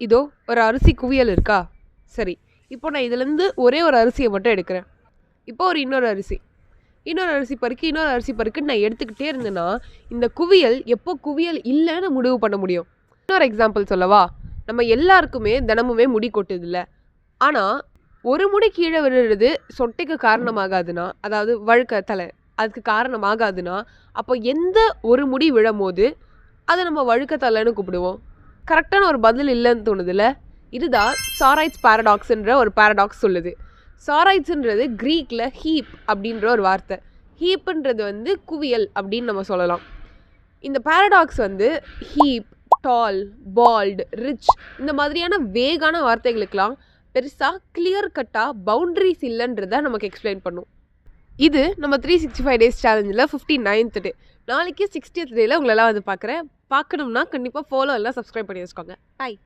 இதோ ஒரு அரிசி குவியல் இருக்கா? சரி, இப்போ நான் இதுலேருந்து ஒரே ஒரு அரிசியை மட்டும் எடுக்கிறேன். இப்போ ஒரு இன்னொரு அரிசி பருக்கு நான் எடுத்துக்கிட்டே இருந்தேன்னா இந்த குவியல் எப்போ குவியல் இல்லைன்னு முடிவு பண்ண முடியும். இன்னொரு எக்ஸாம்பிள் சொல்லவா? நம்ம எல்லாருக்குமே தினமுமே முடி கொட்டுது இல்லை? ஆனால் ஒரு முடி கீழே விழுறது சொட்டைக்கு காரணமாகாதுன்னா, அதாவது வழுக்க தலை அதுக்கு காரணமாகாதுன்னா, அப்போ எந்த ஒரு முடி விழும்போது அதை நம்ம வழுக்க தலைன்னு கூப்பிடுவோம்? கரெக்டான ஒரு பதில் இல்லைன்னு தோணுதுல்ல? இதுதான் சாரைட்ஸ் பாரடாக்ஸ்ன்ற ஒரு பாரடாக்ஸ் சொல்லுது. சாரைட்ஸ்ன்றது க்ரீக்கில் ஹீப் அப்படின்ற ஒரு வார்த்தை. ஹீப்புன்றது குவியல் அப்படின்னு நம்ம சொல்லலாம். இந்த பாரடாக்ஸ் ஹீப், டால், பால்டு, ரிச் இந்த மாதிரியான வேகான வார்த்தைகளுக்கெல்லாம் பெருசாக கிளியர் கட்டாக பவுண்ட்ரிஸ் இல்லைன்றதை நமக்கு எக்ஸ்பிளைன் பண்ணும். இது நம்ம 365 டேஸ் சேலஞ்சில் 59th டே. நாளைக்கு 60th டேயில் உங்களெல்லாம் பார்க்குறேன். பார்க்கணும்னா கண்டிப்பாக ஃபாலோ எல்லாம் சப்ஸ்கிரைப் பண்ணி வச்சுக்கோங்க. பாய்.